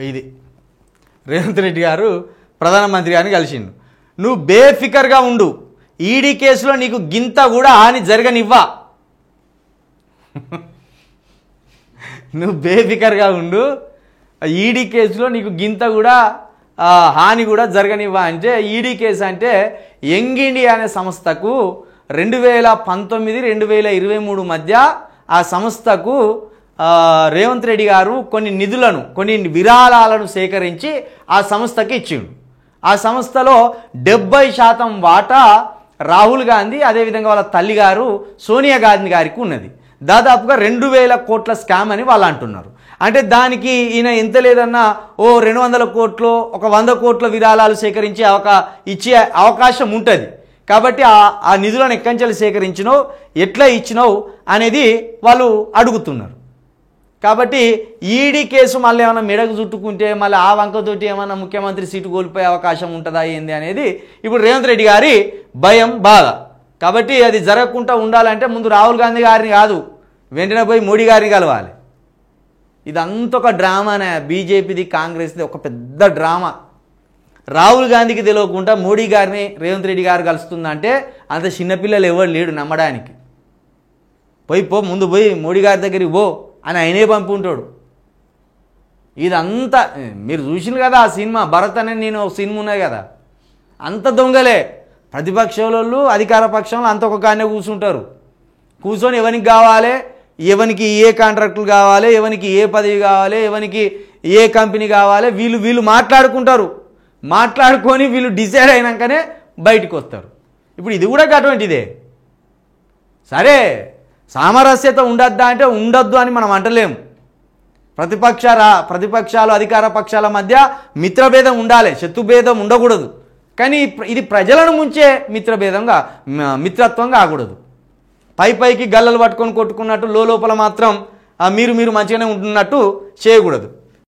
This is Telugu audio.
ఇది రేవంత్ రెడ్డి గారు ప్రధానమంత్రి గారిని కలిసిండు. నువ్వు బేఫికర్గా ఉండు, ఈడీ కేసులో నీకు గింత కూడా హాని జరగనివ్వా. నువ్వు బేఫికర్గా ఉండు, ఈడీ కేసులో నీకు గింత కూడా హాని కూడా జరగనివ్వా. అంటే ఈడీ కేసు అంటే యంగ్ ఇండియా అనే సంస్థకు 2019-2023 మధ్య ఆ సంస్థకు రేవంత్ రెడ్డి గారు కొన్ని విరాళాలను సేకరించి ఆ సంస్థకి ఇచ్చిండు. ఆ సంస్థలో 70% వాటా రాహుల్ గాంధీ అదేవిధంగా వాళ్ళ తల్లిగారు సోనియా గాంధీ గారికి ఉన్నది. దాదాపుగా 2000 కోట్ల స్కామ్ అని వాళ్ళు అంటున్నారు. అంటే దానికి ఈయన ఎంత లేదన్నా 200 కోట్లు, 100 కోట్ల విరాళాలు సేకరించి ఇచ్చే అవకాశం ఉంటుంది. కాబట్టి ఆ నిధులను ఎక్కంచెలు సేకరించినవు, ఎట్లా ఇచ్చినావు అనేది వాళ్ళు అడుగుతున్నారు. కాబట్టి ఈడీ కేసు మళ్ళీ ఏమైనా మెడకు చుట్టుకుంటే మళ్ళీ ఆ వంకతోటి ఏమైనా ముఖ్యమంత్రి సీటు కోల్పోయే అవకాశం ఉంటుందా ఏంది అనేది ఇప్పుడు రేవంత్ రెడ్డి గారి భయం, బాధ. కాబట్టి అది జరగకుండా ఉండాలంటే ముందు రాహుల్ గాంధీ గారిని కాదు, వెంటనే పోయి మోడీ గారిని కలవాలి. ఇదంతా ఒక డ్రామానే, బీజేపీది కాంగ్రెస్ది ఒక పెద్ద డ్రామా. రాహుల్ గాంధీకి తెలియకుండా మోడీ గారిని రేవంత్ రెడ్డి గారు కలుస్తుందంటే అంత చిన్నపిల్లలు ఎవరు లేడు నమ్మడానికి. ముందు పోయి మోడీ గారి దగ్గరికి పో అని ఆయనే పంపి ఉంటాడు. ఇదంతా మీరు చూసింది కదా ఆ సినిమా, భరత్ అనే నేను సినిమా ఉన్నది కదా, అంత దొంగలే. ప్రతిపక్షంలో అధికార పక్షంలో అంత ఒక కానే కూర్చుంటారు. కూర్చొని ఎవరికి కావాలి, ఎవరికి ఏ కాంట్రాక్టులు కావాలి, ఎవరికి ఏ పదవి కావాలి, ఎవరికి ఏ కంపెనీ కావాలి, వీళ్ళు మాట్లాడుకుంటారు. మాట్లాడుకొని వీళ్ళు డిసైడ్ అయినాకనే బయటకు వస్తారు. ఇప్పుడు ఇది కూడా అటువంటిదే. సరే సామరస్యత ఉండద్దా అంటే ఉండొద్దు అని మనం అంటలేము. ప్రతిపక్షాలు అధికార పక్షాల మధ్య మిత్రభేదం ఉండాలి, శత్రుభేదం ఉండకూడదు. కానీ ఇది ప్రజలను ముంచే మిత్రత్వం కాకూడదు. పైకి గల్లలు పట్టుకొని కొట్టుకున్నట్టు లోపల మాత్రం మీరు మంచిగానే ఉంటున్నట్టు చేయకూడదు.